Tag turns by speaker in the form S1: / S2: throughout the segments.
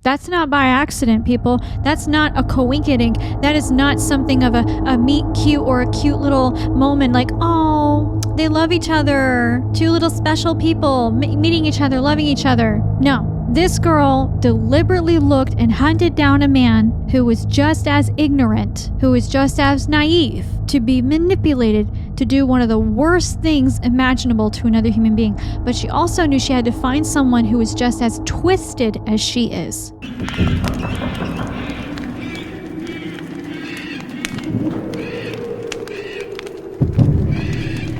S1: That's not by accident, people. That's not a coincidence. That is not something of a meet cute or a cute little moment like, oh, they love each other. Two little special people meeting each other, loving each other. No. This girl deliberately looked and hunted down a man who was just as ignorant, who was just as naive, to be manipulated to do one of the worst things imaginable to another human being. But she also knew she had to find someone who was just as twisted as she is.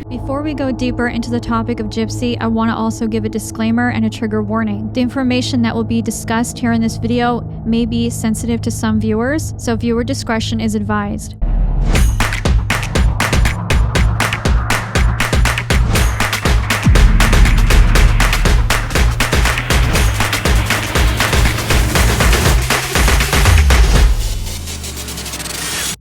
S1: Before we go deeper into the topic of Gypsy, I want to also give a disclaimer and a trigger warning. The information that will be discussed here in this video may be sensitive to some viewers, so viewer discretion is advised.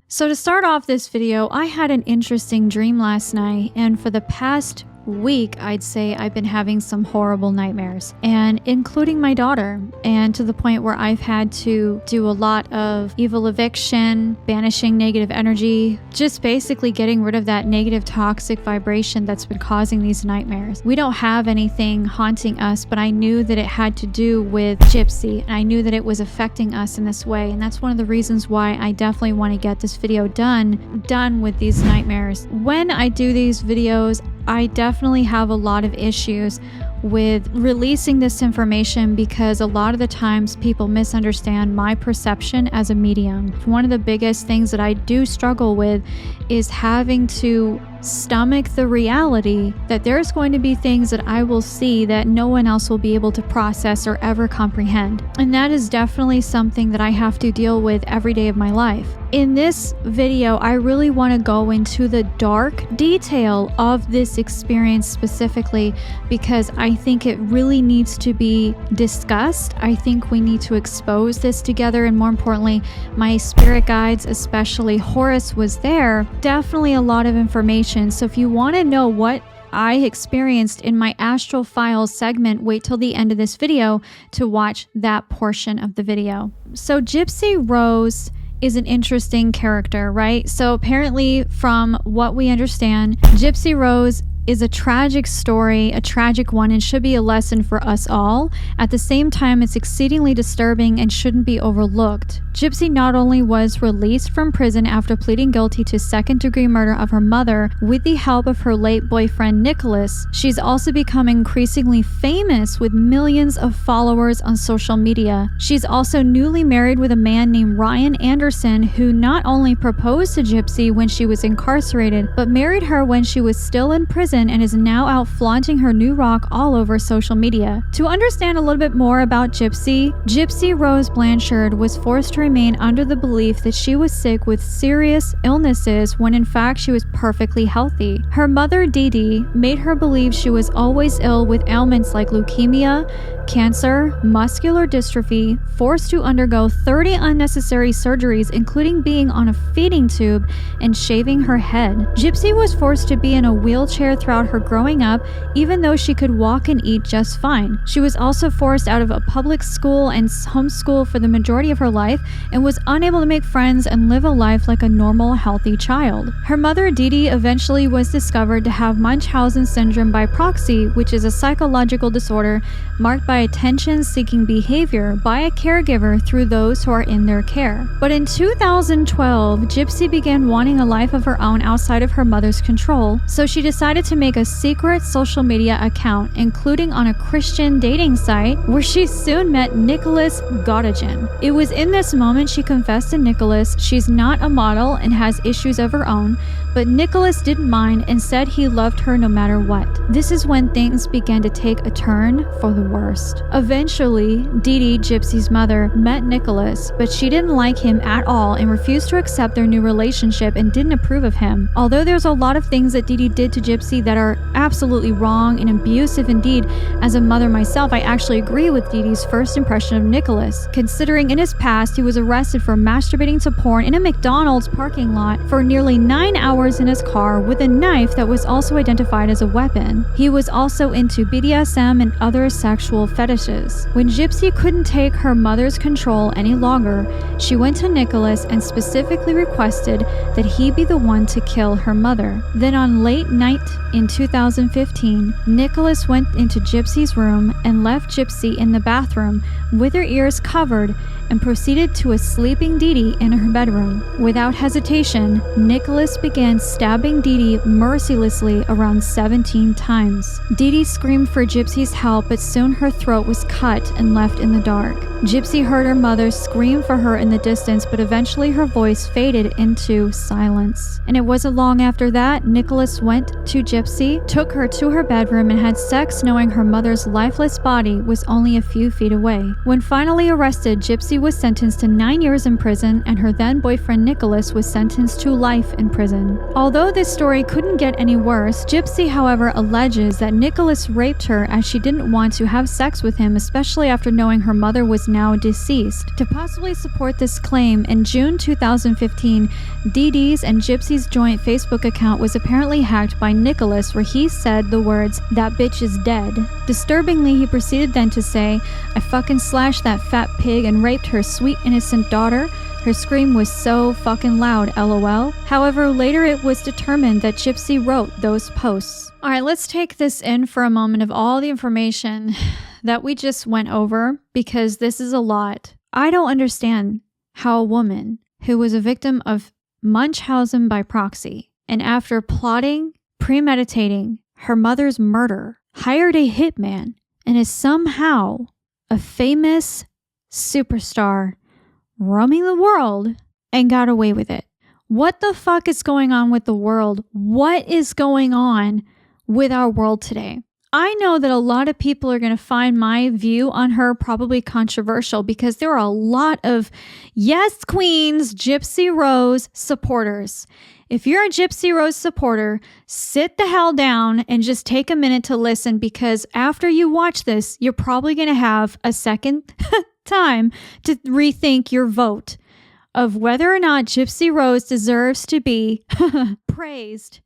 S1: So to start off this video, I had an interesting dream last night, and for the past week, I'd say I've been having some horrible nightmares, and including my daughter, and to the point where I've had to do a lot of evil eviction, banishing negative energy, just basically getting rid of that negative toxic vibration that's been causing these nightmares. We don't have anything haunting us, but I knew that it had to do with Gypsy, and I knew that it was affecting us in this way, and that's one of the reasons why I definitely want to get this video done with these nightmares. When I do these videos, I definitely have a lot of issues with releasing this information because a lot of the times people misunderstand my perception as a medium. One of the biggest things that I do struggle with is having to stomach the reality that there's going to be things that I will see that no one else will be able to process or ever comprehend. And that is definitely something that I have to deal with every day of my life. In this video, I really want to go into the dark detail of this experience specifically because I think it really needs to be discussed. I think we need to expose this together, and more importantly, my spirit guides, especially Horus, was there. Definitely a lot of information. So if you want to know what I experienced in my Astral Files segment, wait till the end of this video to watch that portion of the video. So Gypsy Rose is an interesting character, right? So apparently, from what we understand, Gypsy Rose is a tragic story, a tragic one, and should be a lesson for us all. At the same time, it's exceedingly disturbing and shouldn't be overlooked. Gypsy not only was released from prison after pleading guilty to second-degree murder of her mother with the help of her late boyfriend Nicholas, she's also become increasingly famous with millions of followers on social media. She's also newly married with a man named Ryan Anderson, who not only proposed to Gypsy when she was incarcerated, but married her when she was still in prison and is now out flaunting her new rock all over social media. To understand a little bit more about Gypsy, Gypsy Rose Blanchard was forced to remain under the belief that she was sick with serious illnesses when in fact she was perfectly healthy. Her mother, Dee Dee, made her believe she was always ill with ailments like leukemia, cancer, muscular dystrophy, forced to undergo 30 unnecessary surgeries, including being on a feeding tube and shaving her head. Gypsy was forced to be in a wheelchair throughout her growing up, even though she could walk and eat just fine. She was also forced out of a public school and homeschool for the majority of her life and was unable to make friends and live a life like a normal, healthy child. Her mother, Dee Dee, eventually was discovered to have Munchausen syndrome by proxy, which is a psychological disorder marked by attention-seeking behavior by a caregiver through those who are in their care. But in 2012, Gypsy began wanting a life of her own outside of her mother's control, so she decided to make a secret social media account, including on a Christian dating site, where she soon met Nicholas 𝗪𝗪🐑. It was in this moment she confessed to Nicholas she's not a model and has issues of her own, but Nicholas didn't mind and said he loved her no matter what. This is when things began to take a turn for the worst. Eventually, Dee Dee, Gypsy's mother, met Nicholas, but she didn't like him at all and refused to accept their new relationship and didn't approve of him. Although there's a lot of things that Dee Dee did to Gypsy that are absolutely wrong and abusive indeed, as a mother myself, I actually agree with Dee Dee's first impression of Nicholas, considering in his past he was was arrested for masturbating to porn in a McDonald's parking lot for nearly 9 hours in his car with a knife that was also identified as a weapon. He was also into BDSM and other sexual fetishes. When Gypsy couldn't take her mother's control any longer, she went to Nicholas and specifically requested that he be the one to kill her mother. Then on late night in 2015, Nicholas went into Gypsy's room and left Gypsy in the bathroom with her ears covered and proceeded to a sleeping 𝗕𝗕 in her bedroom. Without hesitation, Nicholas began stabbing 𝗕𝗕 mercilessly around 17 times. 𝗕𝗕 screamed for Gypsy's help, but soon her throat was cut and left in the dark. Gypsy heard her mother scream for her in the distance, but eventually her voice faded into silence. And it wasn't long after that, Nicholas went to Gypsy, took her to her bedroom, and had sex knowing her mother's lifeless body was only a few feet away. When finally arrested, Gypsy was sentenced to 9 years in prison, and her then boyfriend Nicholas was sentenced to life in prison. Although this story couldn't get any worse, Gypsy, however, alleges that Nicholas raped her as she didn't want to have sex with him, especially after knowing her mother was now deceased. To possibly support this claim, in June 2015, 𝗕𝗕's and Gypsy's joint Facebook account was apparently hacked by Nicholas, where he said the words, "That bitch is dead." Disturbingly, he proceeded then to say, "I fucking slashed that fat pig and raped her sweet innocent daughter. Her scream was so fucking loud, lol." However, later it was determined that Gypsy wrote those posts. Alright, let's take this in for a moment of all the information that we just went over, because this is a lot. I don't understand how a woman who was a victim of Munchausen by proxy, and after plotting, premeditating her mother's murder, hired a hitman, and is somehow a famous superstar roaming the world and got away with it. What the fuck is going on with the world? What is going on with our world today? I know that a lot of people are going to find my view on her probably controversial, because there are a lot of yes queens, Gypsy Rose supporters. If you're a Gypsy Rose supporter, sit the hell down and just take a minute to listen, because after you watch this, you're probably going to have a second time to rethink your vote of whether or not Gypsy Rose deserves to be praised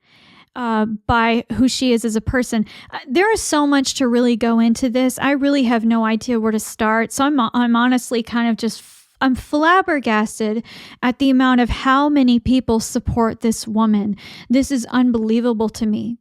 S1: by who she is as a person. There is so much to really go into this. I really have no idea where to start. So I'm honestly kind of just I'm flabbergasted at the amount of how many people support this woman. This is unbelievable to me.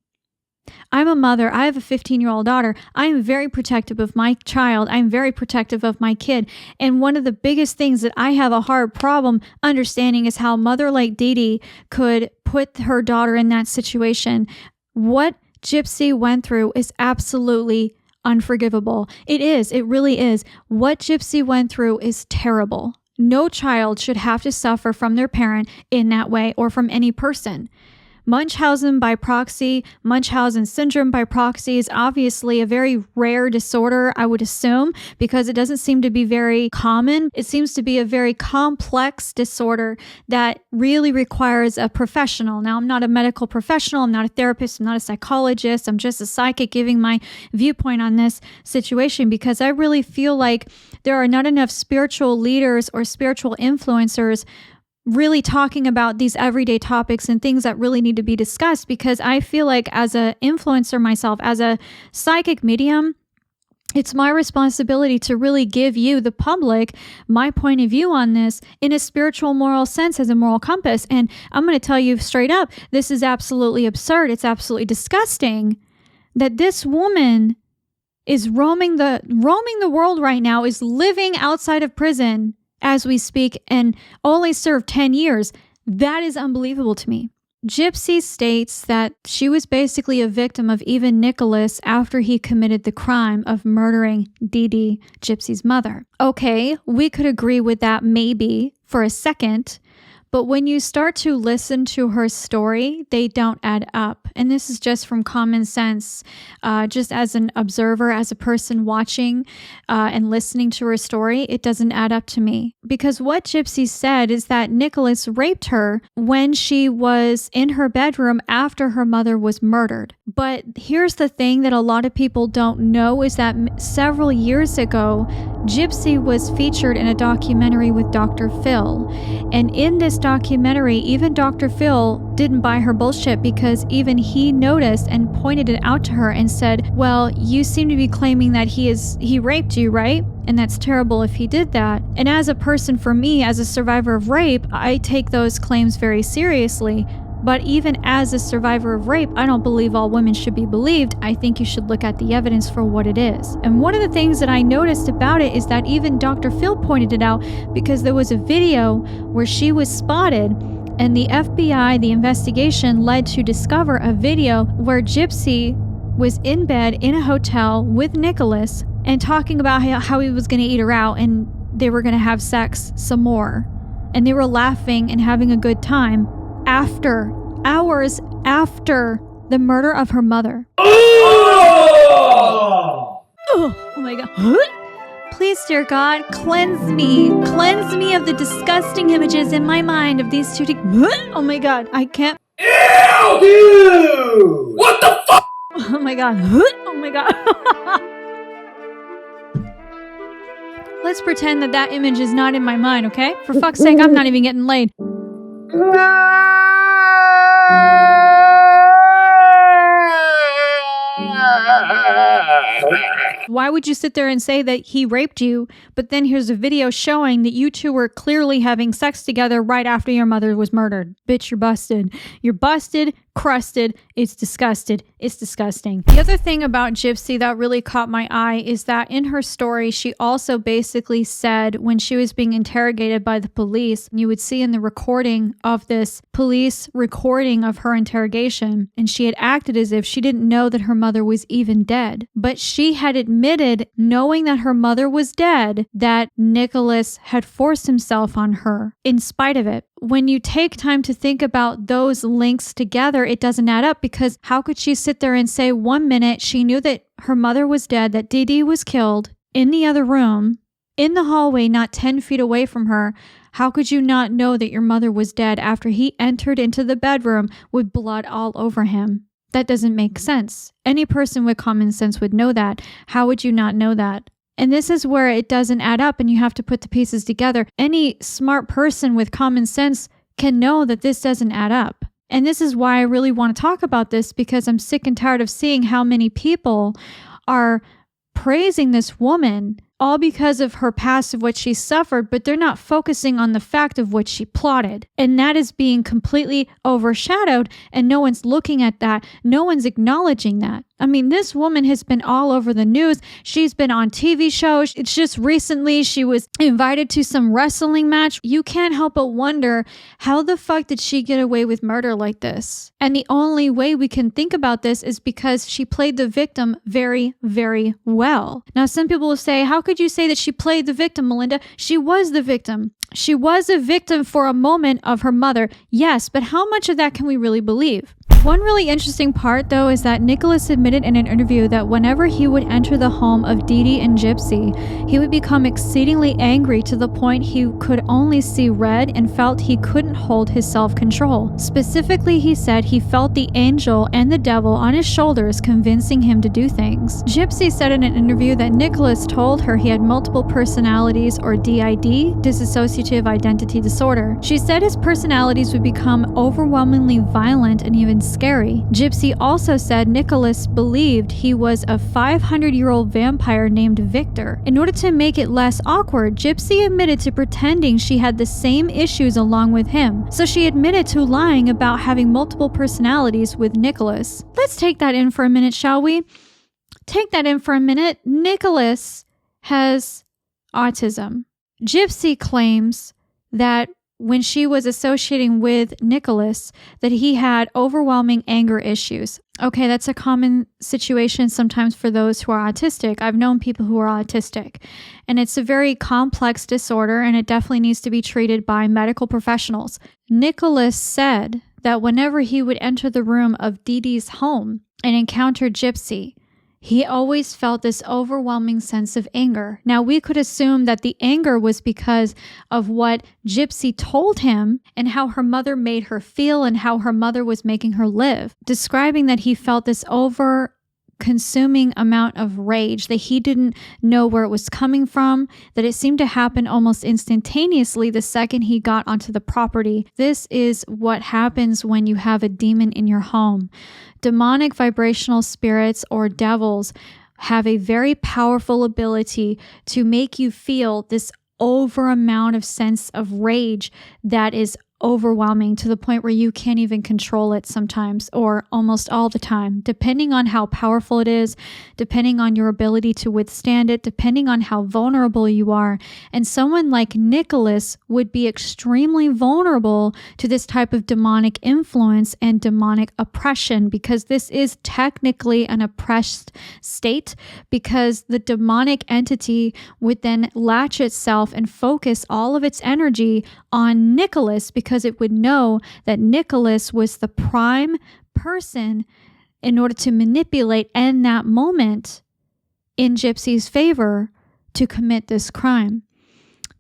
S1: I'm a mother. I have a 15-year-old daughter. I am very protective of my child. I'm very protective of my kid. And one of the biggest things that I have a hard problem understanding is how a mother like 𝗕𝗕 could put her daughter in that situation. What Gypsy went through is absolutely unforgivable. It is. It really is. What Gypsy went through is terrible. No child should have to suffer from their parent in that way, or from any person. Munchausen by proxy, Munchausen syndrome by proxy is obviously a very rare disorder, I would assume, because it doesn't seem to be very common. It seems to be a very complex disorder that really requires a professional. Now, I'm not a medical professional. I'm not a therapist. I'm not a psychologist. I'm just a psychic giving my viewpoint on this situation, because I really feel like there are not enough spiritual leaders or spiritual influencers really talking about these everyday topics and things that really need to be discussed, because I feel like as an influencer myself, as a psychic medium, it's my responsibility to really give you, the public, my point of view on this in a spiritual, moral sense, as a moral compass. And I'm going to tell you straight up, this is absolutely absurd. It's absolutely disgusting that this woman is roaming the world right now, is living outside of prison as we speak, and only served 10 years. That is unbelievable to me. Gypsy states that she was basically a victim of even Nicholas after he committed the crime of murdering 𝗕𝗕, Gypsy's mother. Okay, we could agree with that maybe for a second, But when you start to listen to her story, they don't add up. And this is just from common sense, just as an observer, as a person watching and listening to her story, it doesn't add up to me. Because what Gypsy said is that Nicholas raped her when she was in her bedroom after her mother was murdered. But here's the thing that a lot of people don't know is that several years ago, Gypsy was featured in a documentary with Dr. Phil. And in this documentary, even Dr. Phil didn't buy her bullshit because even he noticed and pointed it out to her and said, well, you seem to be claiming that he raped you, right? And that's terrible if he did that. And as a person, for me, as a survivor of rape, I take those claims very seriously. But even as a survivor of rape, I don't believe all women should be believed. I think you should look at the evidence for what it is. And one of the things that I noticed about it is that even Dr. Phil pointed it out because there was a video where she was spotted, and the FBI, the investigation, led to discover a video where Gypsy was in bed in a hotel with Nicholas and talking about how he was going to eat her out and they were going to have sex some more. And they were laughing and having a good time hours after the murder of her mother. Oh my God. Please, dear God, cleanse me of the disgusting images in my mind of these two. Oh my God, I can't.
S2: Ew! What the fuck?
S1: Oh my God. Oh my God. Let's pretend that image is not in my mind, okay? For fuck's sake, I'm not even getting laid. Why would you sit there and say that he raped you, but then here's a video showing that you two were clearly having sex together right after your mother was murdered? Bitch, you're busted. You're busted, crusted, it's disgusted. It's disgusting. The other thing about Gypsy that really caught my eye is that in her story, she also basically said when she was being interrogated by the police, you would see in the recording of this police recording of her interrogation, and she had acted as if she didn't know that her mother was even dead. But she had admitted, knowing that her mother was dead, that Nicholas had forced himself on her in spite of it. When you take time to think about those links together, it doesn't add up, because how could she sit there and say 1 minute she knew that her mother was dead, that Dee was killed in the other room, in the hallway, not 10 feet away from her? How could you not know that your mother was dead after he entered into the bedroom with blood all over him? That doesn't make sense. Any person with common sense would know that. How would you not know that? And this is where it doesn't add up and you have to put the pieces together. Any smart person with common sense can know that this doesn't add up. And this is why I really want to talk about this, because I'm sick and tired of seeing how many people are praising this woman all because of her past, of what she suffered, but they're not focusing on the fact of what she plotted. And that is being completely overshadowed, and no one's looking at that. No one's acknowledging that. I mean, this woman has been all over the news. She's been on TV shows. It's just recently she was invited to some wrestling match. You can't help but wonder, how the fuck did she get away with murder like this? And the only way we can think about this is because she played the victim very, very well. Now, some people will say, how could you say that she played the victim, Melinda? She was the victim. She was a victim for a moment of her mother. Yes, but how much of that can we really believe? One really interesting part, though, is that Nicholas admitted in an interview that whenever he would enter the home of Dee and Gypsy, he would become exceedingly angry to the point he could only see red and felt he couldn't hold his self-control. Specifically, he said he felt the angel and the devil on his shoulders convincing him to do things. Gypsy said in an interview that Nicholas told her he had multiple personalities, or DID, dissociative identity disorder. She said his personalities would become overwhelmingly violent and even scary. Gypsy also said Nicholas believed he was a 500-year-old vampire named Victor. In order to make it less awkward, Gypsy admitted to pretending she had the same issues along with him. So she admitted to lying about having multiple personalities with Nicholas. Let's take that in for a minute, shall we? Take that in for a minute. Nicholas has autism. Gypsy claims that when she was associating with Nicholas that he had overwhelming anger issues. Okay, that's a common situation sometimes for those who are autistic. I've known people who are autistic, and it's a very complex disorder, and it definitely needs to be treated by medical professionals. Nicholas said that whenever he would enter the room of Dee Dee's home and encounter Gypsy, he always felt this overwhelming sense of anger. Now, we could assume that the anger was because of what Gypsy told him and how her mother made her feel and how her mother was making her live, describing that he felt this consuming amount of rage, that he didn't know where it was coming from, that it seemed to happen almost instantaneously the second he got onto the property. This is what happens when you have a demon in your home. Demonic vibrational spirits or devils have a very powerful ability to make you feel this over amount of sense of rage that is overwhelming to the point where you can't even control it sometimes, or almost all the time, depending on how powerful it is, depending on your ability to withstand it, depending on how vulnerable you are. And someone like Nicholas would be extremely vulnerable to this type of demonic influence and demonic oppression, because this is technically an oppressed state, because the demonic entity would then latch itself and focus all of its energy on Nicholas, because it would know that Nicholas was the prime person in order to manipulate in that moment in Gypsy's favor to commit this crime.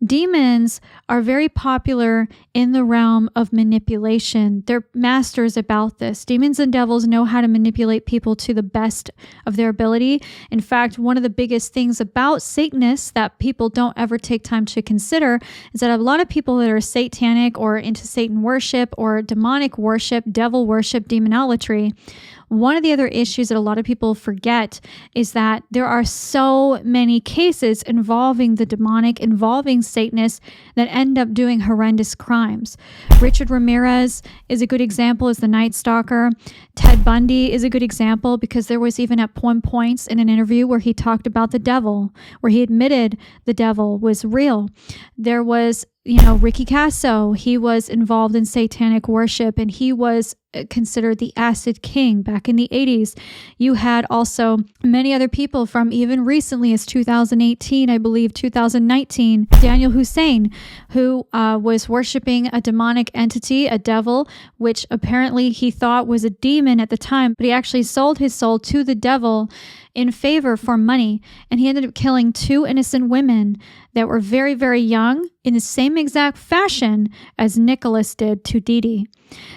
S1: Demons are very popular in the realm of manipulation. They're masters about this. Demons and devils know how to manipulate people to the best of their ability. In fact, one of the biggest things about Satanists that people don't ever take time to consider is that a lot of people that are satanic or into Satan worship or demonic worship, devil worship, demonolatry, one of the other issues that a lot of people forget is that there are so many cases involving the demonic, involving Satanists that end up doing horrendous crimes. Richard Ramirez is a good example as the Night Stalker. Ted Bundy is a good example because there was even at points in an interview where he talked about the devil, where he admitted the devil was real. There was Ricky Casso, he was involved in satanic worship and he was considered the Acid King back in the 80s. You had also many other people from even recently as 2018, I believe 2019, Daniel Hussein, who was worshiping a demonic entity, a devil, which apparently he thought was a demon at the time, but he actually sold his soul to the devil in favor for money. And he ended up killing 2 innocent women that were very, very young in the same exact fashion as Nicholas did to Dee Dee.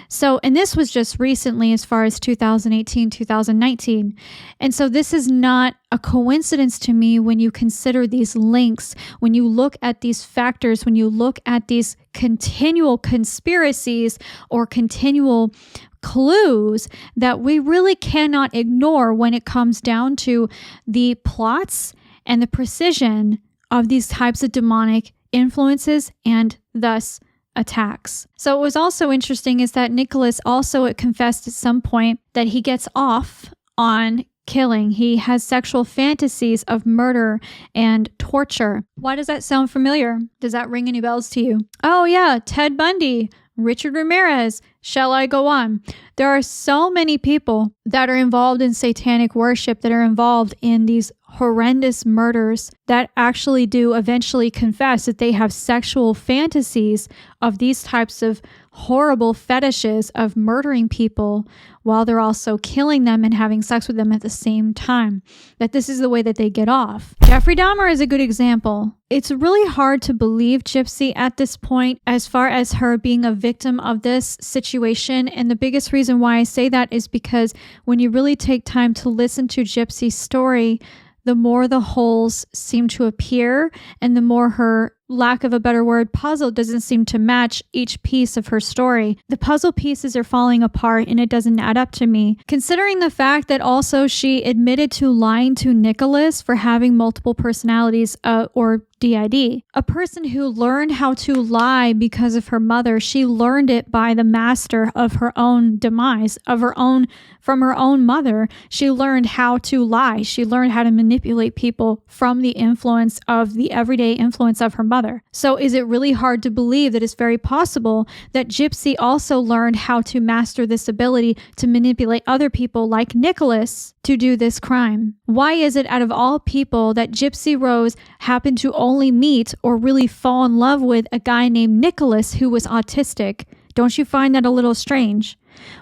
S1: So, and this was just recently as far as 2018, 2019. And so this is not a coincidence to me when you consider these links, when you look at these factors, when you look at these continual conspiracies or continual clues that we really cannot ignore when it comes down to the plots and the precision of these types of demonic influences and thus attacks. So what was also interesting is that Nicholas also confessed at some point that he gets off on killing. He has sexual fantasies of murder and torture. Why does that sound familiar? Does that ring any bells to you? Oh yeah, Ted Bundy, Richard Ramirez, shall I go on? There are so many people that are involved in satanic worship, that are involved in these horrendous murders, that actually do eventually confess that they have sexual fantasies of these types of horrible fetishes of murdering people while they're also killing them and having sex with them at the same time. That this is the way that they get off. Jeffrey Dahmer is a good example. It's really hard to believe Gypsy at this point as far as her being a victim of this situation. And the biggest reason why I say that is because when you really take time to listen to Gypsy's story, the more the holes seem to appear and the more her, lack of a better word, puzzle doesn't seem to match each piece of her story. The puzzle pieces are falling apart and it doesn't add up to me. Considering the fact that also she admitted to lying to Nicholas for having multiple personalities or DID. A person who learned how to lie because of her mother, she learned it by the master of her own demise, from her own mother. She learned how to lie. She learned how to manipulate people from the influence of the everyday influence of her mother. mother. So is it really hard to believe that it's very possible that Gypsy also learned how to master this ability to manipulate other people like Nicholas to do this crime? Why is it out of all people that Gypsy Rose happened to only meet or really fall in love with a guy named Nicholas who was autistic? Don't you find that a little strange?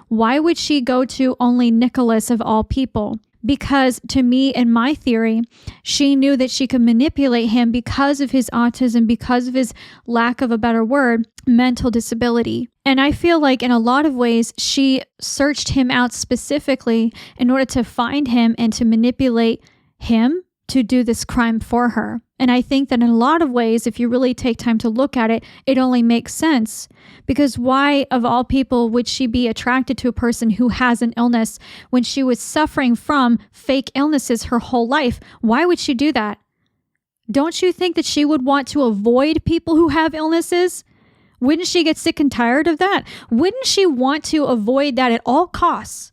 S1: Why would she go to only Nicholas of all people? Because to me, in my theory, she knew that she could manipulate him because of his autism, because of his, lack of a better word, mental disability. And I feel like in a lot of ways, she searched him out specifically in order to find him and to manipulate him to do this crime for her. And I think that in a lot of ways, if you really take time to look at it, it only makes sense. Because why, of all people, would she be attracted to a person who has an illness when she was suffering from fake illnesses her whole life? Why would she do that? Don't you think that she would want to avoid people who have illnesses? Wouldn't she get sick and tired of that? Wouldn't she want to avoid that at all costs?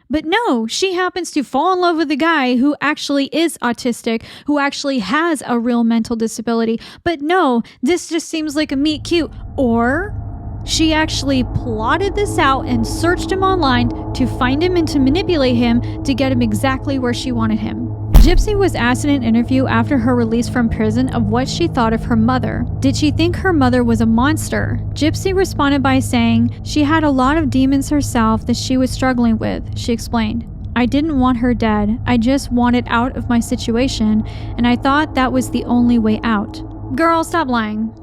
S1: But no, she happens to fall in love with a guy who actually is autistic, who actually has a real mental disability. But no, this just seems like a meet cute. Or she actually plotted this out and searched him online to find him and to manipulate him to get him exactly where she wanted him. Gypsy was asked in an interview after her release from prison of what she thought of her mother. Did she think her mother was a monster? Gypsy responded by saying she had a lot of demons herself that she was struggling with. She explained, "I didn't want her dead. I just wanted out of my situation, and I thought that was the only way out." Girl, stop lying.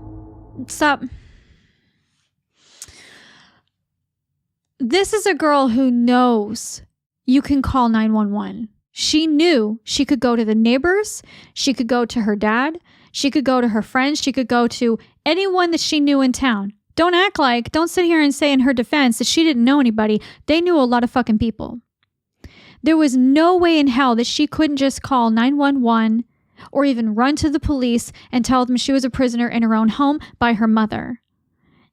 S1: Stop. This is a girl who knows you can call 911. She knew she could go to the neighbors, she could go to her dad, she could go to her friends, she could go to anyone that she knew in town. Don't sit here and say in her defense that she didn't know anybody. They knew a lot of fucking people. There was no way in hell that she couldn't just call 911 or even run to the police and tell them she was a prisoner in her own home by her mother.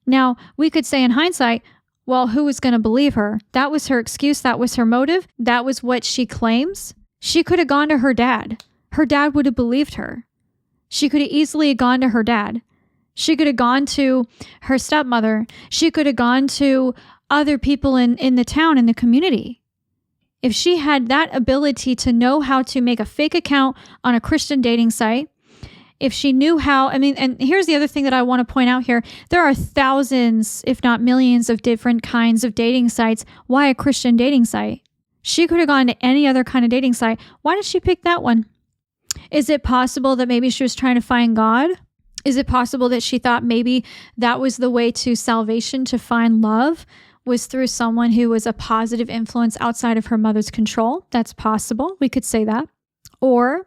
S1: Now, we could say in hindsight, well, who was going to believe her? That was her excuse. That was her motive. That was what she claims. She could have gone to her dad. Her dad would have believed her. She could have easily gone to her dad. She could have gone to her stepmother. She could have gone to other people in the town, in the community. If she had that ability to know how to make a fake account on a Christian dating site, if she knew how, and here's the other thing that I want to point out here. There are thousands, if not millions, of different kinds of dating sites. Why a Christian dating site? She could have gone to any other kind of dating site. Why did she pick that one? Is it possible that maybe she was trying to find God? Is it possible that she thought maybe that was the way to salvation, to find love, was through someone who was a positive influence outside of her mother's control? That's possible. We could say that. Or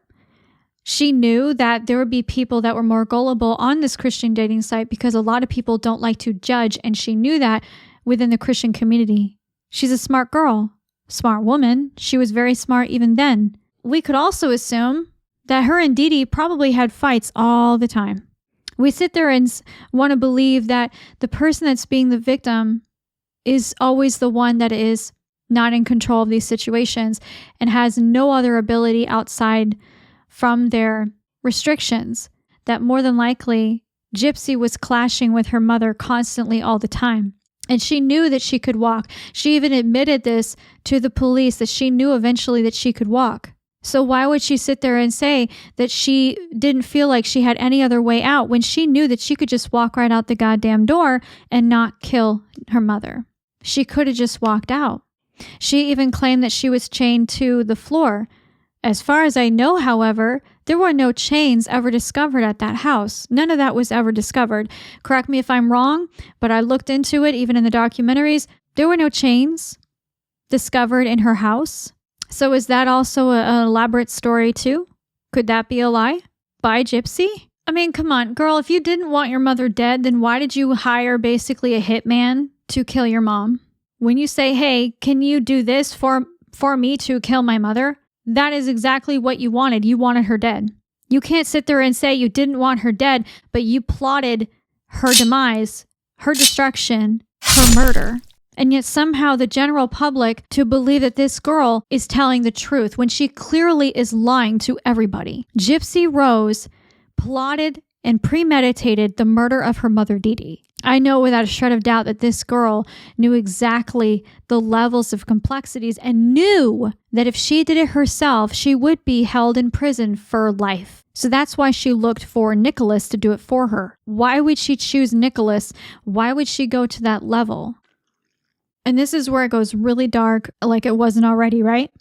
S1: she knew that there would be people that were more gullible on this Christian dating site because a lot of people don't like to judge, and she knew that within the Christian community. She's a smart girl, smart woman. She was very smart even then. We could also assume that her and Dee Dee probably had fights all the time. We sit there and want to believe that the person that's being the victim is always the one that is not in control of these situations and has no other ability outside from their restrictions, that more than likely Gypsy was clashing with her mother constantly all the time. And she knew that she could walk. She even admitted this to the police, that she knew eventually that she could walk. So why would she sit there and say that she didn't feel like she had any other way out when she knew that she could just walk right out the goddamn door and not kill her mother? She could have just walked out. She even claimed that she was chained to the floor. As far as I know, however, there were no chains ever discovered at that house. None of that was ever discovered. Correct me if I'm wrong, but I looked into it, even in the documentaries. There were no chains discovered in her house. So is that also an elaborate story too? Could that be a lie by Gypsy? Come on, girl, if you didn't want your mother dead, then why did you hire basically a hitman to kill your mom? When you say, hey, can you do this for me to kill my mother? That is exactly what you wanted. You wanted her dead. You can't sit there and say you didn't want her dead, but you plotted her demise, her destruction, her murder. And yet somehow the general public to believe that this girl is telling the truth when she clearly is lying to everybody. Gypsy Rose plotted and premeditated the murder of her mother, 𝗕𝗕. I know without a shred of doubt that this girl knew exactly the levels of complexities and knew that if she did it herself, she would be held in prison for life. So that's why she looked for Nicholas to do it for her. Why would she choose Nicholas? Why would she go to that level? And this is where it goes really dark, like it wasn't already, right?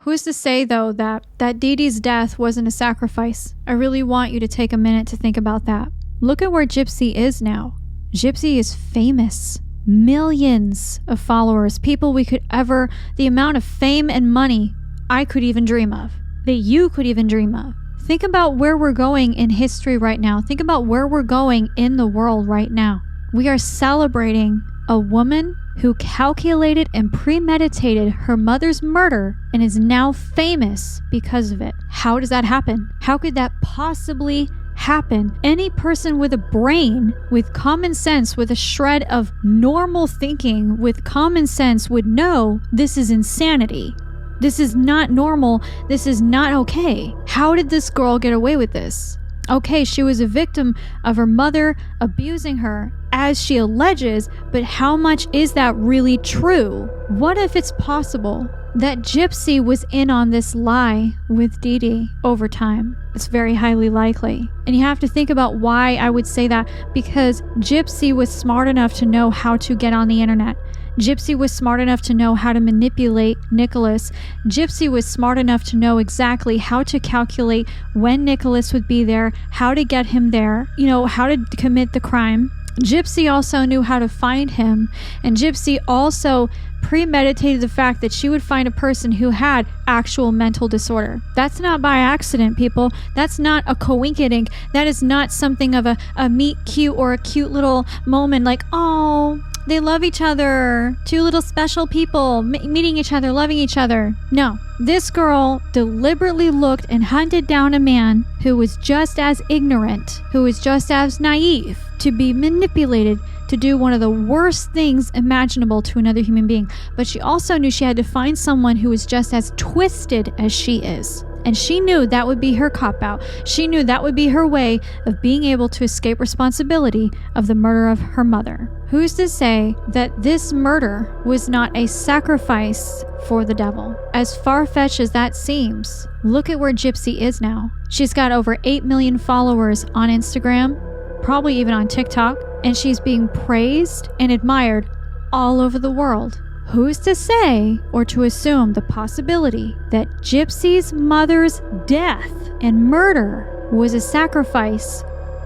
S1: Who's to say, though, that 𝗕𝗕's death wasn't a sacrifice? I really want you to take a minute to think about that. Look at where Gypsy is now. Gypsy is famous. Millions of followers, people we could ever, the amount of fame and money I could even dream of, that you could even dream of. Think about where we're going in history right now. Think about where we're going in the world right now. We are celebrating a woman who calculated and premeditated her mother's murder and is now famous because of it. How does that happen? How could that possibly happen? Any person with a brain, with common sense, with a shred of normal thinking, with common sense would know this is insanity. This is not normal. This is not okay. How did this girl get away with this? Okay, she was a victim of her mother abusing her, as she alleges, but how much is that really true? What if it's possible that Gypsy was in on this lie with 𝗕𝗕 over time? It's very highly likely. And you have to think about why I would say that, because Gypsy was smart enough to know how to get on the internet. Gypsy was smart enough to know how to manipulate Nicholas. Gypsy was smart enough to know exactly how to calculate when Nicholas would be there, how to get him there, how to commit the crime. Gypsy also knew how to find him, and Gypsy also premeditated the fact that she would find a person who had actual mental disorder. That's not by accident, people. That's not a coinkydink. That is not something of a meet cute or a cute little moment like, oh, they love each other. Two little special people meeting each other, loving each other. No. This girl deliberately looked and hunted down a man who was just as ignorant, who was just as naive to be manipulated to do one of the worst things imaginable to another human being. But she also knew she had to find someone who was just as twisted as she is. And she knew that would be her cop-out. She knew that would be her way of being able to escape responsibility of the murder of her mother. Who's to say that this murder was not a sacrifice for the devil? As far-fetched as that seems, look at where Gypsy is now. She's got over 8 million followers on Instagram, probably even on TikTok, and she's being praised and admired all over the world. Who's to say or to assume the possibility that Gypsy's mother's death and murder was a sacrifice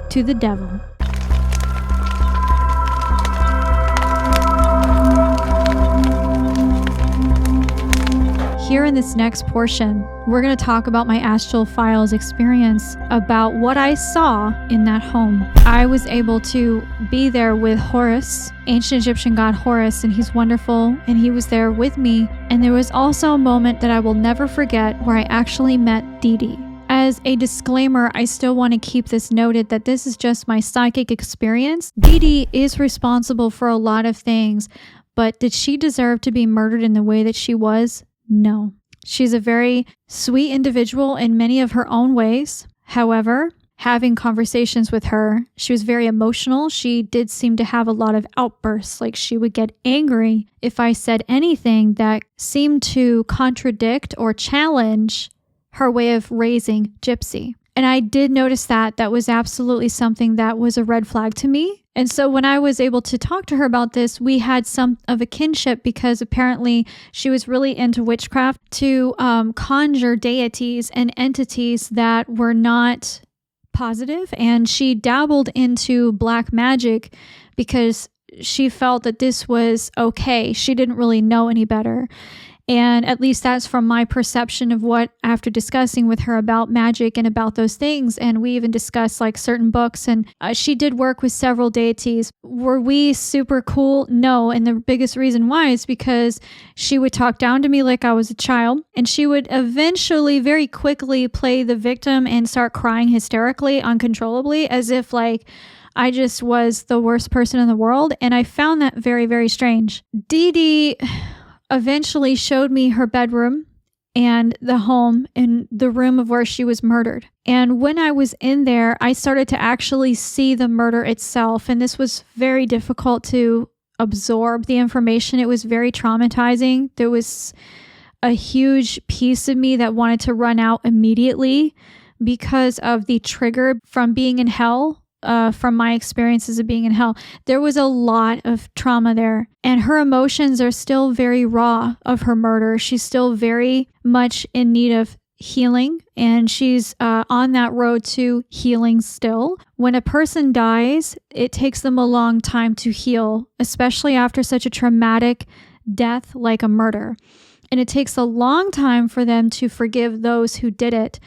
S1: to the devil? Here in this next portion, we're going to talk about my astral files experience, about what I saw in that home. I was able to be there with Horus, ancient Egyptian god Horus, and he's wonderful, and he was there with me. And there was also a moment that I will never forget where I actually met 𝗕𝗕. As a disclaimer, I still want to keep this noted that this is just my psychic experience. 𝗕𝗕 is responsible for a lot of things, but did she deserve to be murdered in the way that she was? No. She's a very sweet individual in many of her own ways. However, having conversations with her, she was very emotional. She did seem to have a lot of outbursts. Like, she would get angry if I said anything that seemed to contradict or challenge her way of raising Gypsy. And I did notice that. That was absolutely something that was a red flag to me. And so when I was able to talk to her about this, we had some of a kinship, because apparently she was really into witchcraft to conjure deities and entities that were not positive. And she dabbled into black magic because she felt that this was okay. She didn't really know any better. And at least that's from my perception of what, after discussing with her about magic and about those things. And we even discussed like certain books, and she did work with several deities. Were we super cool? No. And the biggest reason why is because she would talk down to me like I was a child, and she would eventually very quickly play the victim and start crying hysterically, uncontrollably, as if like I just was the worst person in the world. And I found that very, very strange. 𝗕𝗕 eventually showed me her bedroom, and the home and the room of where she was murdered. And when I was in there, I started to actually see the murder itself. And this was very difficult to absorb the information. It was very traumatizing. There was a huge piece of me that wanted to run out immediately because of the trigger from being in hell. From my experiences of being in hell, there was a lot of trauma there, and her emotions are still very raw of her murder. She's still very much in need of healing, and she's on that road to healing still. When a person dies, it takes them a long time to heal, especially after such a traumatic death like a murder. And it takes a long time for them to forgive those who did it.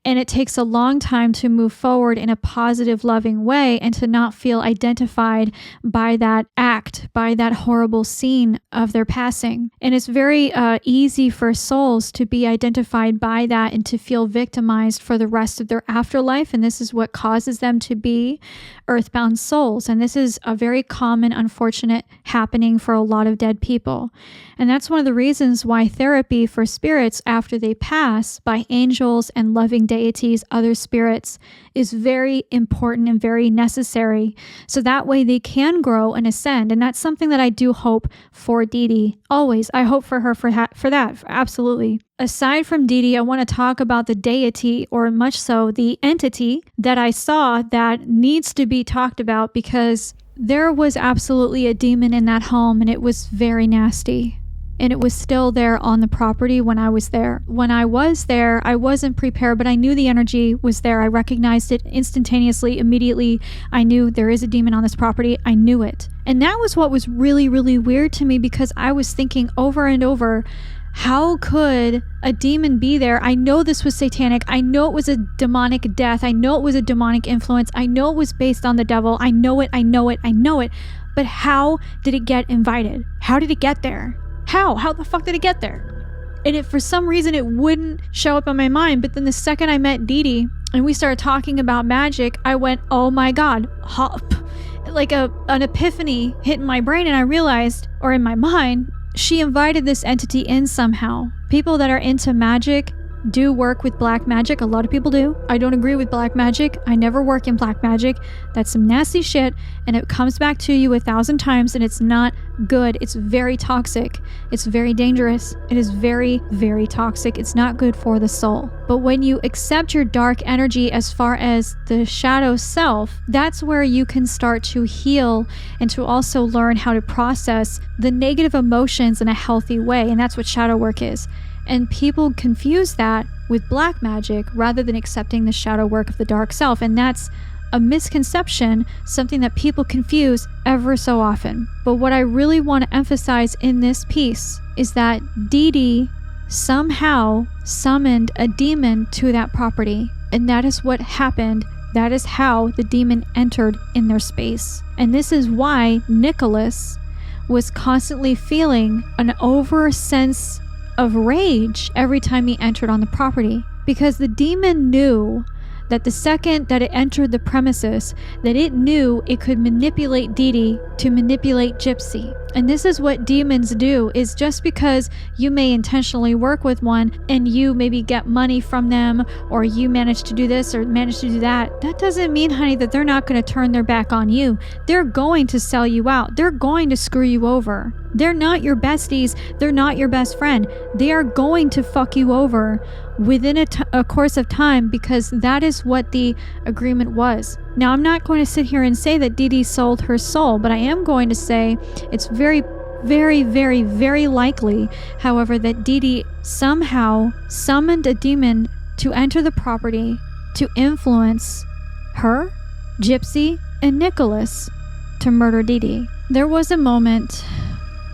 S1: And it takes a long time to move forward in a positive, loving way and to not feel identified by that act, by that horrible scene of their passing. And it's very easy for souls to be identified by that and to feel victimized for the rest of their afterlife. And this is what causes them to be earthbound souls. And this is a very common, unfortunate happening for a lot of dead people. And that's one of the reasons why therapy for spirits after they pass by angels and loving deities, other spirits, is very important and very necessary. So that way they can grow and ascend. And that's something that I do hope for 𝗕𝗕. Always. I hope for her for that. Absolutely. Aside from 𝗕𝗕, I want to talk about the deity, or much so the entity that I saw that needs to be talked about, because there was absolutely a demon in that home, and it was very nasty. And it was still there on the property when I was there. When I was there, I wasn't prepared, but I knew the energy was there. I recognized it instantaneously, immediately. I knew there is a demon on this property. I knew it. And that was what was really, really weird to me, because I was thinking over and over, how could a demon be there? I know this was satanic. I know it was a demonic death. I know it was a demonic influence. I know it was based on the devil. I know it. But how did it get invited? How did it get there? How the fuck did it get there? And for some reason it wouldn't show up in my mind. But then the second I met 𝗕𝗕 and we started talking about magic, I went, oh my God, like an epiphany hit in my brain. And I realized, or in my mind, she invited this entity in somehow. People that are into magic do work with black magic. A lot of people do. I don't agree with black magic. I never work in black magic. That's some nasty shit, and it comes back to you 1,000 times, and it's not good. It's very toxic. It's very dangerous. It is very, very toxic. It's not good for the soul. But when you accept your dark energy as far as the shadow self, that's where you can start to heal and to also learn how to process the negative emotions in a healthy way. And that's what shadow work is. And people confuse that with black magic rather than accepting the shadow work of the dark self. And that's a misconception, something that people confuse ever so often. But what I really want to emphasize in this piece is that 𝗕𝗕 somehow summoned a demon to that property. And that is what happened. That is how the demon entered in their space. And this is why Nicholas was constantly feeling an over sense of rage every time he entered on the property, because the demon knew that the second that it entered the premises, that it knew it could manipulate 𝗕𝗕 to manipulate Gypsy. And this is what demons do, is just because you may intentionally work with one and you maybe get money from them, or you manage to do this or manage to do that, that doesn't mean, honey, that they're not going to turn their back on you. They're going to sell you out. They're going to screw you over. They're not your besties. They're not your best friend. They are going to fuck you over within a course of time, because that is what the agreement was. Now, I'm not going to sit here and say that 𝗕𝗕 sold her soul, but I am going to say it's very, very, very, very likely, however, that 𝗕𝗕 somehow summoned a demon to enter the property to influence her, Gypsy, and Nicholas to murder 𝗕𝗕. There was a moment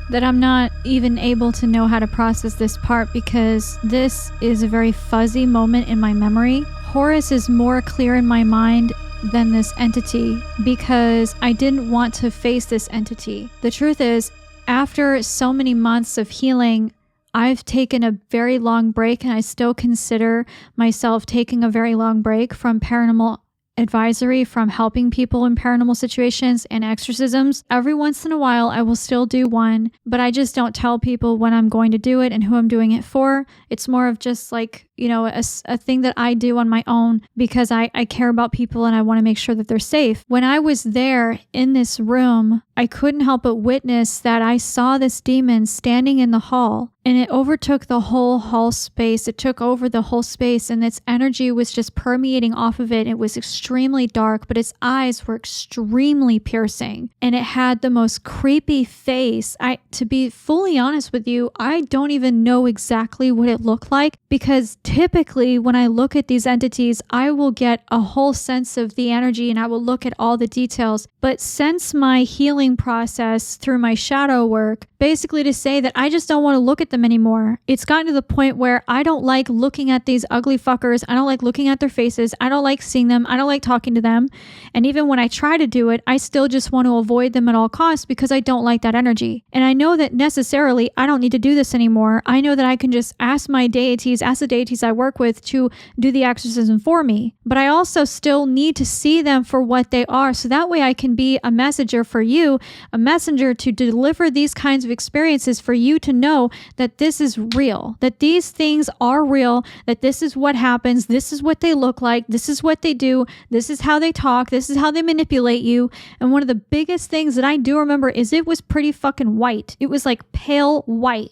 S1: that I'm not even able to know how to process this part, because this is a very fuzzy moment in my memory. Horus is more clear in my mind than this entity, because I didn't want to face this entity. The truth is, after so many months of healing, I've taken a very long break, and I still consider myself taking a very long break from paranormal advisory from helping people in paranormal situations and exorcisms. Every once in a while, I will still do one, but I just don't tell people when I'm going to do it and who I'm doing it for. It's more of just like, you know, a thing that I do on my own because I care about people and I want to make sure that they're safe. When I was there in this room, I couldn't help but witness that I saw this demon standing in the hall, and it overtook the whole hall space. It took over the whole space, and its energy was just permeating off of it. It was extremely dark, but its eyes were extremely piercing, and it had the most creepy face. To be fully honest with you, I don't even know exactly what it looked like, because typically when I look at these entities, I will get a whole sense of the energy and I will look at all the details. But since my healing process through my shadow work, basically to say that I just don't want to look at them anymore. It's gotten to the point where I don't like looking at these ugly fuckers. I don't like looking at their faces. I don't like seeing them. I don't like talking to them. And even when I try to do it, I still just want to avoid them at all costs because I don't like that energy. And I know that necessarily I don't need to do this anymore. I know that I can just ask the deities I work with to do the exorcism for me. But I also still need to see them for what they are. So that way I can be a messenger for you, a messenger to deliver these kinds of experiences for you to know that this is real, that these things are real, that this is what happens, this is what they look like, this is what they do, this is how they talk, this is how they manipulate you. And one of the biggest things that I do remember is it was pretty fucking white. It was like pale white,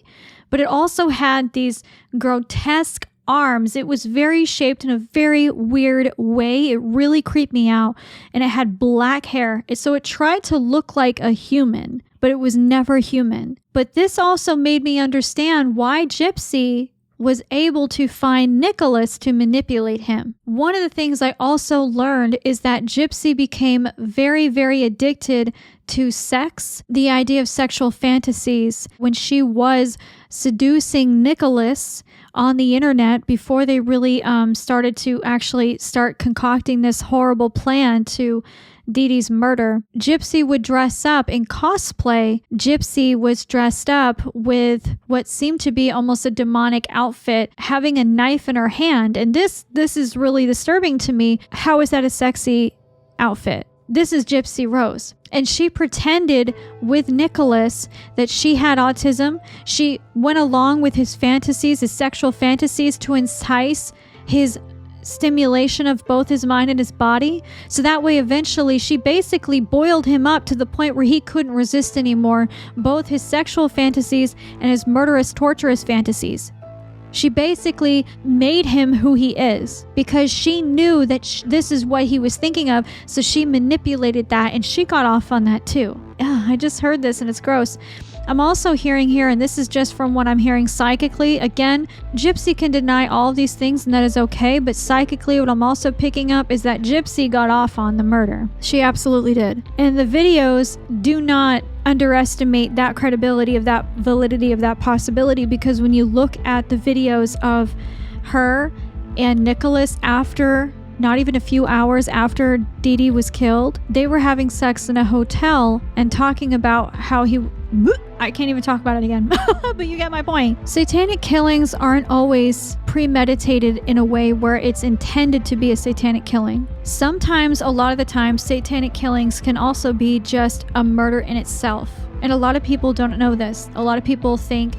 S1: but it also had these grotesque arms. It was very shaped in a very weird way. It really creeped me out, and it had black hair. So it tried to look like a human, but it was never human. But this also made me understand why Gypsy was able to find Nicholas to manipulate him. One of the things I also learned is that Gypsy became very, very addicted to sex, the idea of sexual fantasies, when she was seducing Nicholas on the internet before they really started to actually start concocting this horrible plan to Dee Dee's murder. Gypsy would dress up in cosplay. Gypsy was dressed up with what seemed to be almost a demonic outfit, having a knife in her hand. And this is really disturbing to me. How is that a sexy outfit? This is Gypsy Rose. And she pretended with Nicholas that she had autism. She went along with his fantasies, his sexual fantasies, to entice his stimulation of both his mind and his body. So that way, eventually, she basically boiled him up to the point where he couldn't resist anymore, both his sexual fantasies and his murderous, torturous fantasies. She basically made him who he is because she knew that this is what he was thinking of. So she manipulated that, and she got off on that too. I just heard this and it's gross. I'm also hearing here, and this is just from what I'm hearing psychically. Again, Gypsy can deny all of these things and that is okay, but psychically what I'm also picking up is that Gypsy got off on the murder. She absolutely did. And the videos do not underestimate that credibility of that validity of that possibility, because when you look at the videos of her and Nicholas after, not even a few hours after Dee Dee was killed, they were having sex in a hotel and talking about how I can't even talk about it again, but you get my point. Satanic killings aren't always premeditated in a way where it's intended to be a satanic killing. Sometimes, a lot of the time, satanic killings can also be just a murder in itself. And a lot of people don't know this. A lot of people think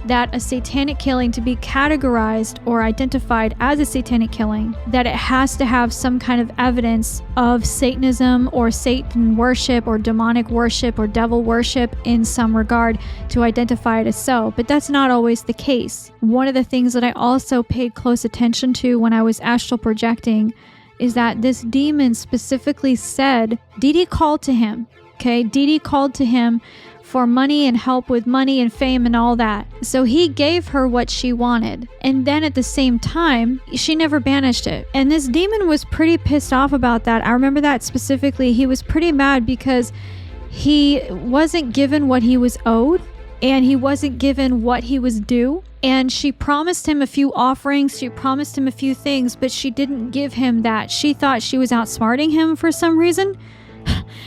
S1: that a satanic killing, to be categorized or identified as a satanic killing, that it has to have some kind of evidence of Satanism or Satan worship or demonic worship or devil worship in some regard to identify it as so. But that's not always the case. One of the things that I also paid close attention to when I was astral projecting is that this demon specifically said, Dee Dee called to him. Okay, Dee Dee called to him for money and help with money and fame and all that. So he gave her what she wanted. And then at the same time, she never banished it. And this demon was pretty pissed off about that. I remember that specifically. He was pretty mad because he wasn't given what he was owed and he wasn't given what he was due. And she promised him a few offerings, she promised him a few things, but she didn't give him that. She thought she was outsmarting him for some reason.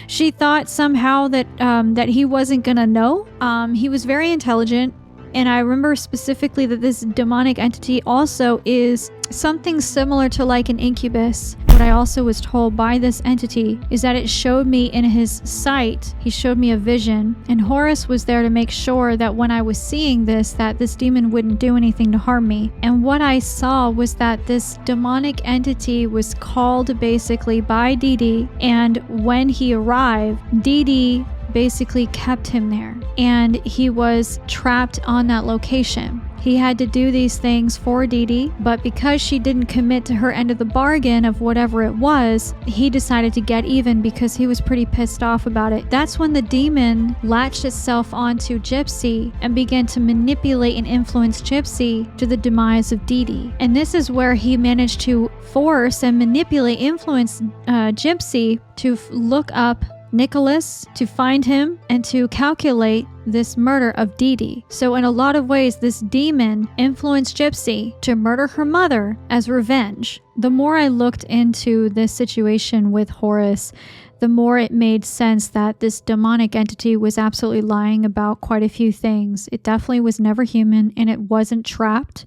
S1: She thought somehow that he wasn't gonna know. He was very intelligent, and I remember specifically that this demonic entity also is something similar to like an incubus. What I also was told by this entity is that it showed me in his sight, he showed me a vision, and Horus was there to make sure that when I was seeing this, that this demon wouldn't do anything to harm me. And what I saw was that this demonic entity was called basically by 𝗕𝗕, and when he arrived, 𝗕𝗕 basically kept him there, and he was trapped on that location. He had to do these things for 𝗕𝗕, but because she didn't commit to her end of the bargain of whatever it was, he decided to get even because he was pretty pissed off about it. That's when the demon latched itself onto Gypsy and began to manipulate and influence Gypsy to the demise of 𝗕𝗕. And this is where he managed to force and manipulate, influence Gypsy to look up Nicholas, to find him, and to calculate this murder of 𝗕𝗕. So in a lot of ways, this demon influenced Gypsy to murder her mother as revenge. The more I looked into this situation with Horus, the more it made sense that this demonic entity was absolutely lying about quite a few things. It definitely was never human, and it wasn't trapped.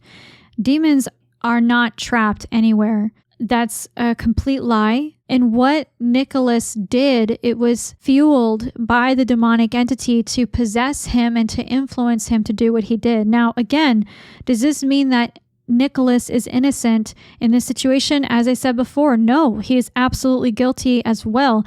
S1: Demons are not trapped anywhere. That's a complete lie. And what Nicholas did, it was fueled by the demonic entity to possess him and to influence him to do what he did. Now, again, does this mean that Nicholas is innocent in this situation? As I said before, no, he is absolutely guilty as well.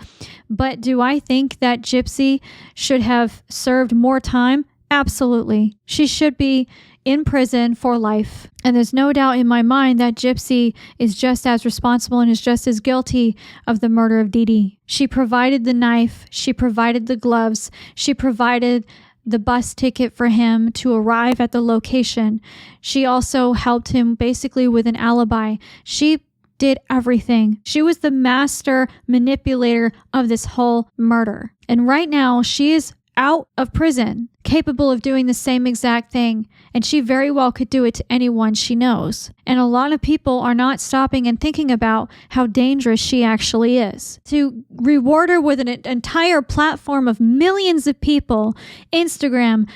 S1: But do I think that Gypsy should have served more time? Absolutely. She should be in prison for life. And there's no doubt in my mind that Gypsy is just as responsible and is just as guilty of the murder of 𝗕𝗕. She provided the knife, she provided the gloves, she provided the bus ticket for him to arrive at the location. She also helped him basically with an alibi. She did everything. She was the master manipulator of this whole murder. And right now, she is out of prison, capable of doing the same exact thing, and she very well could do it to anyone she knows. And a lot of people are not stopping and thinking about how dangerous she actually is. To reward her with an entire platform of millions of people, Instagram,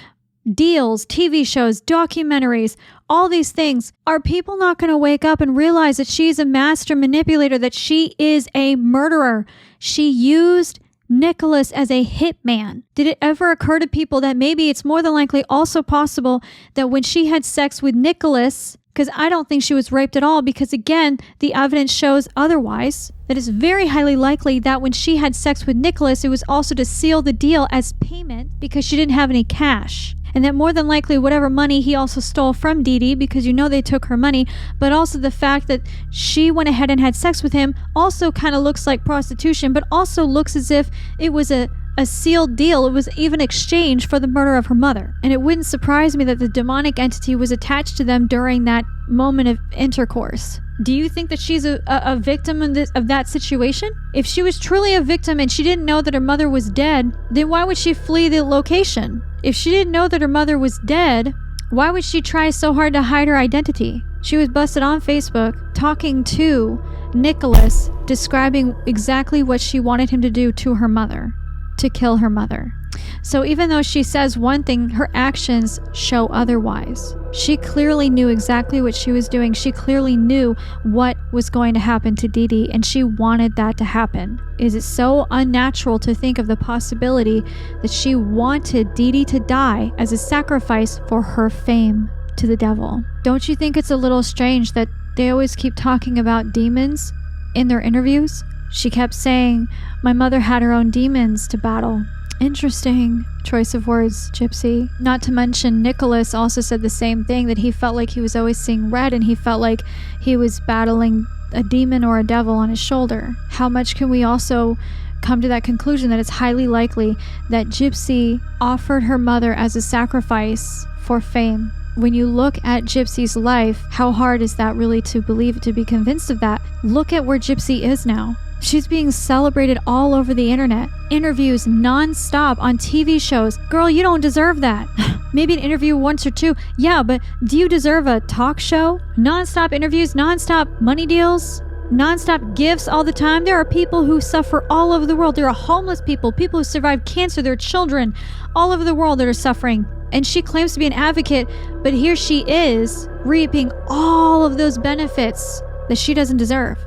S1: deals, TV shows, documentaries, all these things, are people not going to wake up and realize that she's a master manipulator, that she is a murderer? She used Nicholas as a hitman. Did it ever occur to people that maybe it's more than likely also possible that when she had sex with Nicholas, because I don't think she was raped at all, because again, the evidence shows otherwise, that it's very highly likely that when she had sex with Nicholas, it was also to seal the deal as payment because she didn't have any cash. And that more than likely whatever money he also stole from 𝗕𝗕, because you know they took her money, but also the fact that she went ahead and had sex with him also kind of looks like prostitution, but also looks as if it was a sealed deal. It was even exchange for the murder of her mother. And it wouldn't surprise me that the demonic entity was attached to them during that moment of intercourse. Do you think that she's a victim of that situation? If she was truly a victim and she didn't know that her mother was dead, then why would she flee the location? If she didn't know that her mother was dead, why would she try so hard to hide her identity? She was busted on Facebook talking to Nicholas, describing exactly what she wanted him to do to her mother, to kill her mother. So even though she says one thing, her actions show otherwise. She clearly knew exactly what she was doing. She clearly knew what was going to happen to 𝗕𝗕, and she wanted that to happen. Is it so unnatural to think of the possibility that she wanted 𝗕𝗕 to die as a sacrifice for her fame to the devil? Don't you think it's a little strange that they always keep talking about demons in their interviews? She kept saying, "My mother had her own demons to battle." Interesting choice of words, Gypsy. Not to mention, Nicholas also said the same thing, that he felt like he was always seeing red and he felt like he was battling a demon or a devil on his shoulder. How much can we also come to that conclusion that it's highly likely that Gypsy offered her mother as a sacrifice for fame? When you look at Gypsy's life, how hard is that really to believe, to be convinced of that? Look at where Gypsy is now. She's being celebrated all over the internet. Interviews non-stop on TV shows. Girl, you don't deserve that. Maybe an interview once or two. Yeah, but do you deserve a talk show? Non-stop interviews, non-stop money deals? nonstop gifts all the time. There are people who suffer all over the world. There are homeless people, people who survived cancer, there are children all over the world that are suffering. And she claims to be an advocate, but here she is reaping all of those benefits that she doesn't deserve.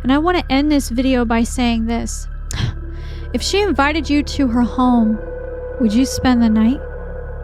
S1: And I want to end this video by saying this. If she invited you to her home, would you spend the night?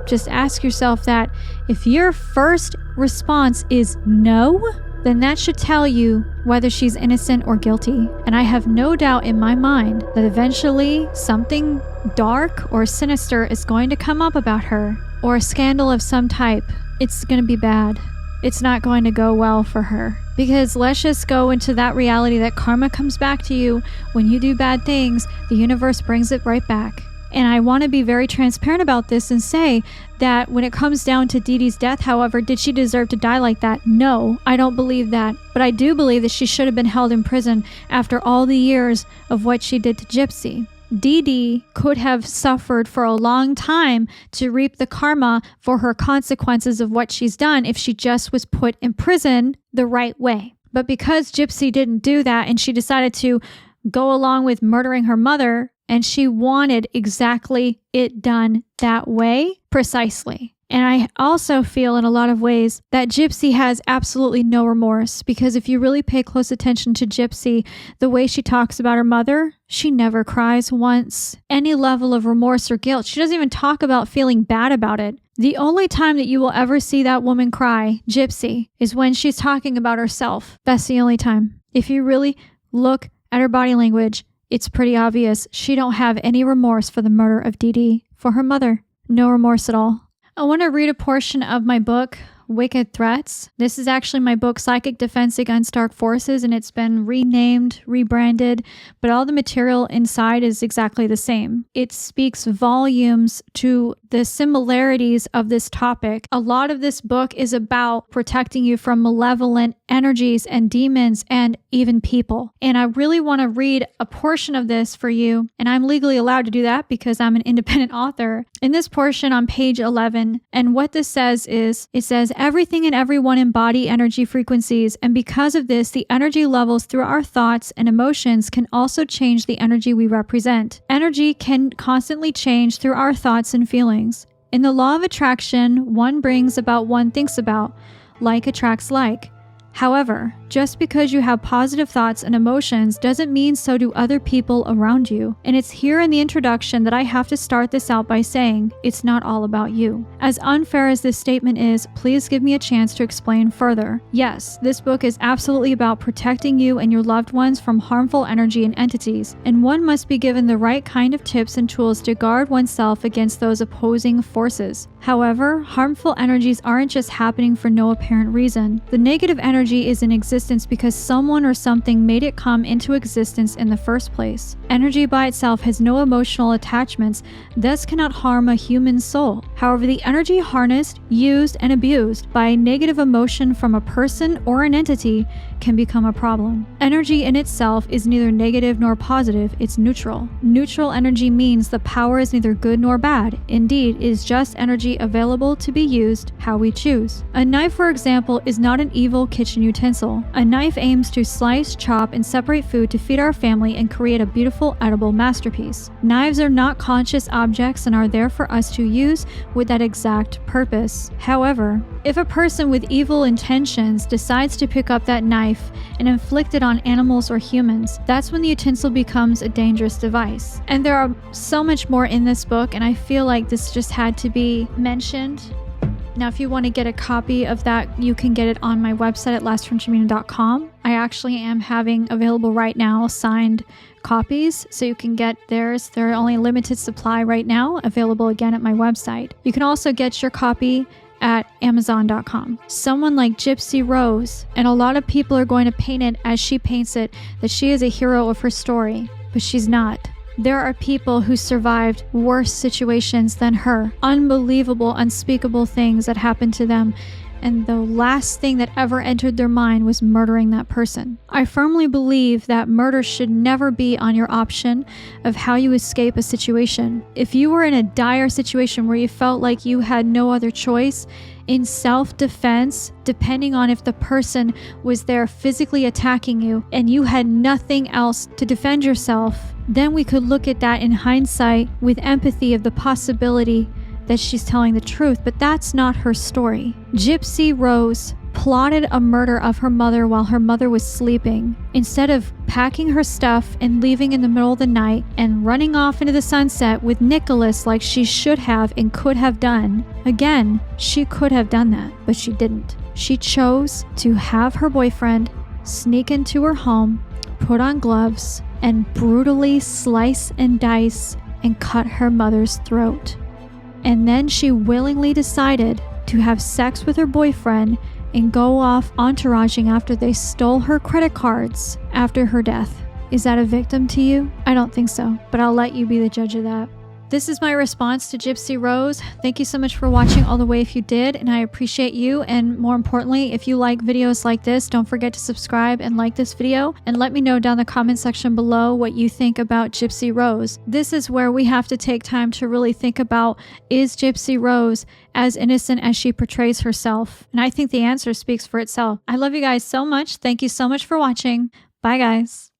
S1: Just ask yourself that. If your first response is no, then that should tell you whether she's innocent or guilty. And I have no doubt in my mind that eventually something dark or sinister is going to come up about her, or a scandal of some type. It's going to be bad. It's not going to go well for her. Because let's just go into that reality that karma comes back to you. When you do bad things, the universe brings it right back. And I want to be very transparent about this and say that when it comes down to Dee Dee's death, however, did she deserve to die like that? No, I don't believe that. But I do believe that she should have been held in prison after all the years of what she did to Gypsy. Dee Dee could have suffered for a long time to reap the karma for her consequences of what she's done if she just was put in prison the right way. But because Gypsy didn't do that and she decided to go along with murdering her mother, and she wanted exactly it done that way, precisely. And I also feel in a lot of ways that Gypsy has absolutely no remorse, because if you really pay close attention to Gypsy, the way she talks about her mother, she never cries once any level of remorse or guilt. She doesn't even talk about feeling bad about it. The only time that you will ever see that woman cry, Gypsy, is when she's talking about herself. That's the only time. If you really look at her body language, it's pretty obvious she don't have any remorse for the murder of Dee Dee, for her mother. No remorse at all. I want to read a portion of my book, Wicked Threats. This is actually my book, Psychic Defense Against Dark Forces, and it's been renamed, rebranded, but all the material inside is exactly the same. It speaks volumes to the similarities of this topic. A lot of this book is about protecting you from malevolent energies and demons and even people. And I really want to read a portion of this for you, and I'm legally allowed to do that because I'm an independent author. In this portion on page 11, and what this says is, it says, everything and everyone embody energy frequencies, and because of this, the energy levels through our thoughts and emotions can also change the energy we represent. Energy can constantly change through our thoughts and feelings. In the law of attraction, one brings about one thinks about. Like attracts like. However, just because you have positive thoughts and emotions doesn't mean so do other people around you. And it's here in the introduction that I have to start this out by saying, it's not all about you. As unfair as this statement is, please give me a chance to explain further. Yes, this book is absolutely about protecting you and your loved ones from harmful energy and entities, and one must be given the right kind of tips and tools to guard oneself against those opposing forces. However, harmful energies aren't just happening for no apparent reason. The negative energy is in existence because someone or something made it come into existence in the first place. Energy by itself has no emotional attachments, thus cannot harm a human soul. However, the energy harnessed, used, and abused by a negative emotion from a person or an entity can become a problem. Energy in itself is neither negative nor positive, it's neutral. Neutral energy means the power is neither good nor bad. Indeed, it is just energy available to be used how we choose. A knife, for example, is not an evil kitchen utensil. A knife aims to slice, chop, and separate food to feed our family and create a beautiful edible masterpiece. Knives are not conscious objects and are there for us to use with that exact purpose. However, if a person with evil intentions decides to pick up that knife and inflict it on animals or humans, that's when the utensil becomes a dangerous device. And there are so much more in this book, and I feel like this just had to be mentioned. Now, if you want to get a copy of that, you can get it on my website at lastfrontier.com. I actually am having available right now signed copies, so you can get theirs. They're only a limited supply right now, available again at my website. You can also get your copy at Amazon.com. Someone like Gypsy Rose, and a lot of people are going to paint it as she paints it, that she is a hero of her story, but she's not. There are people who survived worse situations than her. Unbelievable, unspeakable things that happened to them. and the last thing that ever entered their mind was murdering that person. I firmly believe that murder should never be on your option of how you escape a situation. If you were in a dire situation where you felt like you had no other choice, in self-defense, depending on if the person was there physically attacking you and you had nothing else to defend yourself, then we could look at that in hindsight with empathy of the possibility that she's telling the truth, but that's not her story. Gypsy Rose plotted a murder of her mother while her mother was sleeping. Instead of packing her stuff and leaving in the middle of the night and running off into the sunset with Nicholas like she should have and could have done, again, she could have done that, but she didn't. She chose to have her boyfriend sneak into her home, put on gloves, and brutally slice and dice and cut her mother's throat. And then she willingly decided to have sex with her boyfriend and go off entouraging after they stole her credit cards after her death. Is that a victim to you? I don't think so, but I'll let you be the judge of that. This is my response to Gypsy Rose. Thank you so much for watching all the way if you did, and I appreciate you. And more importantly, if you like videos like this, don't forget to subscribe and like this video, and let me know down the comment section below what you think about Gypsy Rose. This is where we have to take time to really think about, is Gypsy Rose as innocent as she portrays herself? And I think the answer speaks for itself. I love you guys so much. Thank you so much for watching. Bye guys.